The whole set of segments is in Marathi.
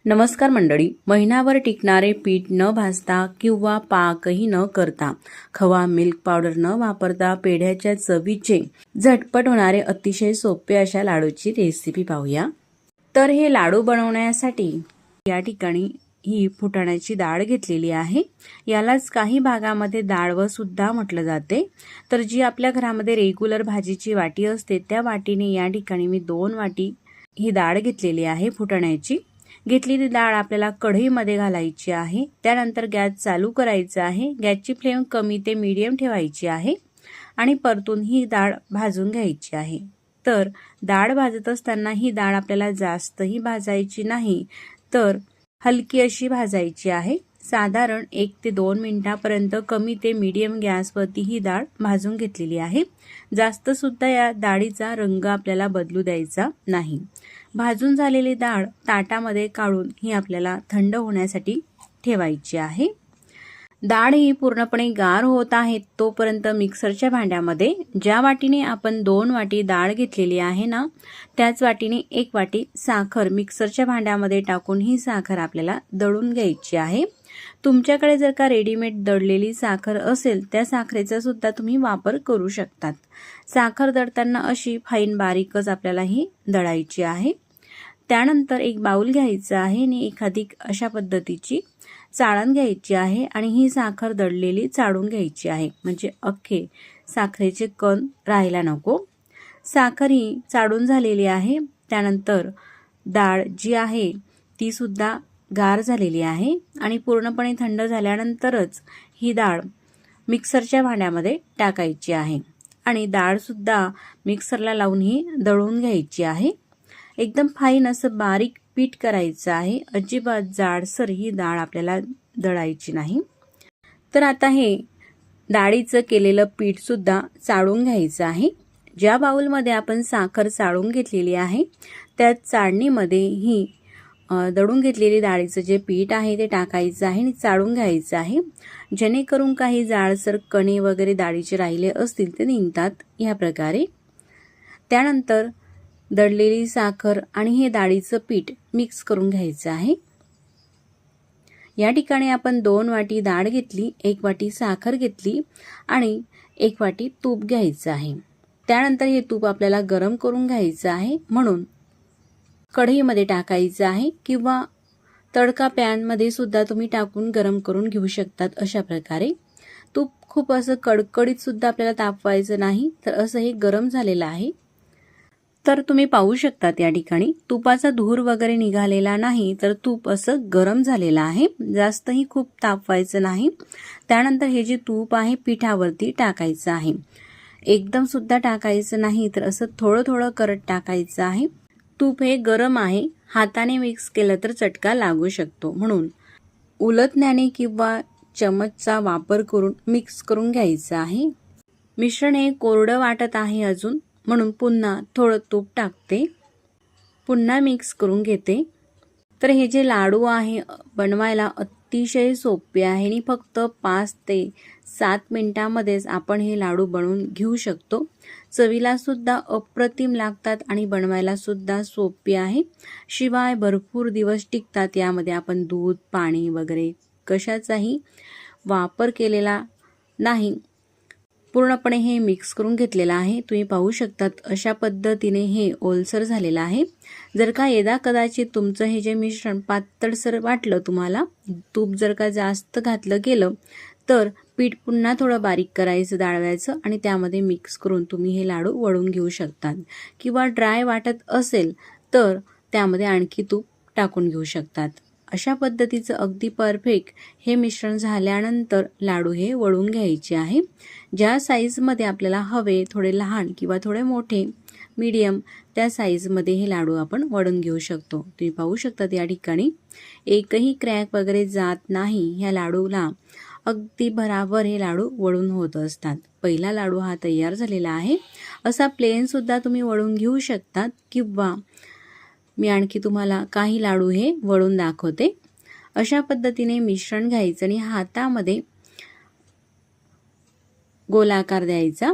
नमस्कार मंडळी, महिनाभर टिकणारे पीठ न भाजता किंवा पाकही न करता, खवा मिल्क पावडर न वापरता पेढ्याच्या चवीचे झटपट होणारे अतिशय सोपे अशा लाडूची रेसिपी पाहूया। तर हे लाडू बनवण्यासाठी या ठिकाणी ही फुटाण्याची डाळ घेतलेली आहे। यालाच काही भागामध्ये डाळव सुद्धा म्हटलं जाते। तर जी आपल्या घरामध्ये रेग्युलर भाजीची वाटी असते त्या वाटीने या ठिकाणी मी 2 वाटी ही डाळ घेतलेली आहे। फुटाण्याची घेतलेली डाळ आपल्याला कढईमध्ये घालायची आहे। त्यानंतर गॅस चालू करायचा आहे। गॅसची फ्लेम कमी ते मीडियम ठेवायची आहे आणि परतून ही डाळ भाजून घ्यायची आहे। तर डाळ भाजत असताना ही डाळ आपल्याला जास्तही भाजायची नाही, तर हलकी अशी भाजायची आहे। साधारण 1 ते 2 मिनिटांपर्यंत कमी ते मीडियम गॅसवरती ही डाळ भाजून घेतलेली आहे। जास्त सुद्धा या डाळीचा रंग आपल्याला बदलू द्यायचा नाही। भाजून झालेली डाळ ताटामध्ये काढून ही आपल्याला थंड होण्यासाठी ठेवायची आहे। डाळ ही पूर्णपणे गार होत आहे तोपर्यंत मिक्सरच्या भांड्यामध्ये ज्या वाटीने आपण 2 वाटी डाळ घेतलेली आहे ना, त्याच वाटीने 1 वाटी साखर मिक्सरच्या भांड्यामध्ये टाकून ही साखर आपल्याला दळून घ्यायची आहे। तुमच्याकडे जर का रेडीमेड दळलेली साखर असेल त्या साखरेचा सुद्धा तुम्ही वापर करू शकतात। साखर दळताना अशी फाईन बारीकच आपल्याला ही दळायची आहे। त्यानंतर एक बाउल घ्यायचा आहे आणि एखादी अशा पद्धतीची चाळण घ्यायची आहे आणि ही साखर दळलेली चाळून घ्यायची आहे, म्हणजे अख्खे साखरेचे कण राहायला नको। साखर ही चाळून झालेली आहे। त्यानंतर डाळ जी आहे ती सुद्धा गार झालेली आहे आणि पूर्णपणे थंड झाल्यानंतरच ही डाळ मिक्सरच्या भांड्यामध्ये टाकायची आहे आणि डाळ सुद्धा मिक्सरला लावून ही दळून घ्यायची आहे। एकदम फाईन असं बारीक पीठ करायचं आहे। अजिबात जाडसर ही डाळ आपल्याला दळायची नाही। तर आता हे डाळीचं केलेलं पीठ सुद्धा चाळून घ्यायचं आहे। ज्या बाउलमध्ये आपण साखर चाळून घेतलेली आहे त्या चाळणीमध्ये ही दळून घेतलेली डाळीचं जे पीठ आहे ते टाकायचं आहे आणि चाळून घ्यायचं आहे, जेणेकरून काही जाडसर कणे वगैरे डाळीचे राहिले असतील ते निघतात या प्रकारे। त्यानंतर दळलेली साखर आणि हे डाळीचं पीठ मिक्स करून घ्यायचं आहे। या ठिकाणी आपण 2 वाटी डाळ घेतली, 1 वाटी साखर घेतली आणि 1 वाटी तूप घ्यायचं आहे। त्यानंतर हे तूप आपल्याला गरम करून घ्यायचं आहे, म्हणून कढईमध्ये टाकायचं आहे किंवा तडका पॅनमध्ये सुद्धा तुम्ही टाकून गरम करून घेऊ शकतात। अशा प्रकारे तूप खूप असं कडकडीत सुद्धा आपल्याला तापवायचं नाही, तर असं हे गरम झालेलं आहे। तर तुम्ही पाहू शकतात या ठिकाणी तुपाचा धूर वगैरे निघालेला नाही, तर तूप असं गरम झालेलं आहे, जास्तही खूप तापवायचं नाही। त्यानंतर हे जे तूप आहे पिठावरती टाकायचं आहे, एकदम सुद्धा टाकायचं नाही, तर असं थोडं थोडं करत टाकायचं आहे। तूप हे गरम आहे, हाताने मिक्स केलं तर चटका लागू शकतो, म्हणून उलटण्याने किंवा चमचचा वापर करून मिक्स करून घ्यायचं आहे। मिश्रण हे कोरडं वाटत आहे अजून, म्हणून पुन्हा थोडं तूप टाकते, पुन्हा मिक्स करून घेते। तर हे जे लाडू आहे बनवायला अतिशय सोपे आहे आणि फक्त 5 ते 7 मिनिटांमध्येच आपण हे लाडू बनवून घेऊ शकतो। चवीला सुद्धा अप्रतिम लागतात आणि बनवायला सुद्धा सोपे आहे। शिवाय भरपूर दिवस टिकतात। यामध्ये आपण दूध, पाणी वगैरे कशाचाही वापर केलेला नाही, पूर्णपणे हे मिक्स करून घेतलेलं आहे। तुम्ही पाहू शकतात अशा पद्धतीने हे ओलसर झालेलं आहे। जर का यदा कदाचित तुमचं हे जे मिश्रण पातळसर वाटलं तुम्हाला, तूप जर का जास्त घातलं गेलं, तर पीठ पुन्हा थोडं बारीक करायचं डाळव्याचं आणि त्यामध्ये मिक्स करून तुम्ही हे लाडू वळून घेऊ शकतात, किंवा ड्राय वाटत असेल तर त्यामध्ये आणखी तूप टाकून घेऊ शकतात। अशा पद्धतीचं अगदी परफेक्ट हे मिश्रण झाल्यानंतर लाडू हे वळून घ्यायचे आहे। ज्या साईजमध्ये आपल्याला हवे, थोडे लहान किंवा थोडे मोठे मीडियम, त्या साईजमध्ये हे लाडू आपण वळून घेऊ शकतो। तुम्ही पाहू शकतात या ठिकाणी एकही क्रॅक वगैरे जात नाही। ह्या लाडूला अगदी बराबर हे लाडू वळून होत असतात। पहिला लाडू हा तयार झालेला आहे। असा प्लेन सुद्धा तुम्ही वळून घेऊ शकतात, किंवा मी आणखी तुम्हाला काही लाडू हे वळून दाखवते। अशा पद्धतीने मिश्रण घ्यायचं आणि हातामध्ये गोलाकार द्यायचा,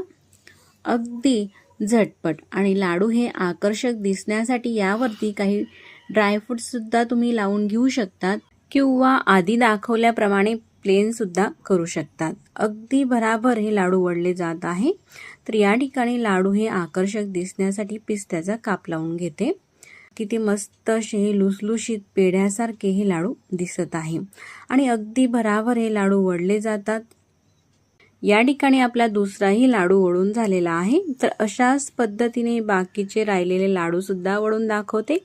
अगदी झटपट। आणि लाडू हे आकर्षक दिसण्यासाठी यावरती काही ड्रायफ्रूटसुद्धा तुम्ही लावून घेऊ शकतात किंवा आधी दाखवल्याप्रमाणे प्लेन सुद्धा करू शकतात. अगदी भराभर हे लाडू वळले जात आहे. तर या ठिकाणी लाडू हे आकर्षक दिसण्यासाठी पिस्त्याचा काप लावून घेते. किती मस्त असे हे लुसलुशीत पेढ्यासारखे हे लाडू दिसत आहे आणि अगदी भराभर हे लाडू वळले जातात. या ठिकाणी आपला दुसराही लाडू वळून झालेला आहे. तर अशाच पद्धतीने बाकीचे राहिलेले लाडू सुद्धा वळून दाखवते.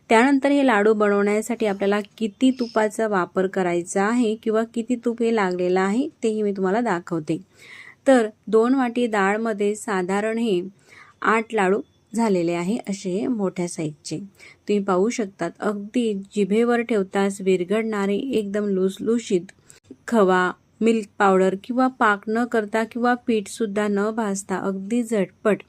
त्यानंतर हे लाडू बनवण्यासाठी आपल्याला किती तुपाचा वापर करायचा आहे किंवा किती तूप हे लागलेलं आहे तेही मी तुम्हाला दाखवते. तर 2 वाटी डाळमध्ये साधारण हे 8 लाडू झालेले आहे, असे मोठ्या साईजचे. तुम्ही पाहू शकतात अगदी जिभेवर ठेवताच विरघळणारे एकदम लुसलुशीत खवा, मिल्क पावडर किंवा पाक न करता किंवा पीठ सुद्धा न भाजता अगदी झटपट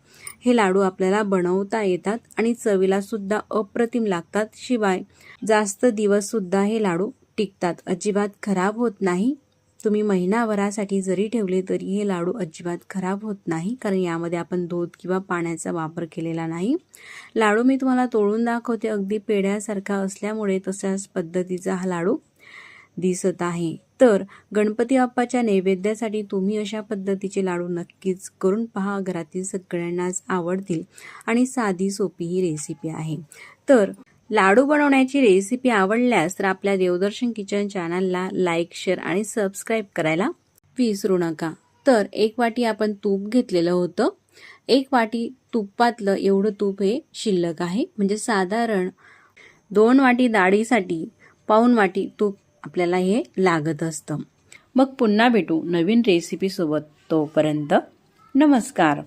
हे लाडू आपल्याला बनवता येतात आणि चवीला सुद्धा अप्रतिम लागतात. शिवाय जास्त दिवस सुद्धा हे लाडू टिकतात, अजिबात खराब होत नाही. तुम्ही महिनाभरासाठी जरी ठेवले तरी हे लाडू अजिबात खराब होत नाही, कारण यामध्ये आपण दूध किंवा पाण्याचा वापर केलेला नाही. लाडू मी तुम्हाला तोडून दाखवते. अगदी पेढ्यासारखा असल्यामुळे तशाच पद्धतीचा हा लाडू दिसत आहे. तर गणपती बाप्पाच्या नैवेद्यासाठी तुम्ही अशा पद्धतीचे लाडू नक्कीच करून पहा. घरातील सगळ्यांनाच आवडतील आणि साधी सोपी ही रेसिपी आहे. तर लाडू बनवण्याची रेसिपी आवडल्यास तर आपल्या देवदर्शन किचन चॅनलला लाईक, शेअर आणि सबस्क्राईब करायला विसरू नका. तर 1 वाटी आपण तूप घेतलेलं होतं. 1 वाटी तुपातलं एवढं तूप हे शिल्लक आहे. म्हणजे साधारण 2 वाटी डाळीसाठी पाऊण वाटी तूप आपल्याला हे लागत असतं. मग पुन्हा भेटू नवीन रेसिपी सोबत. तोपर्यंत नमस्कार.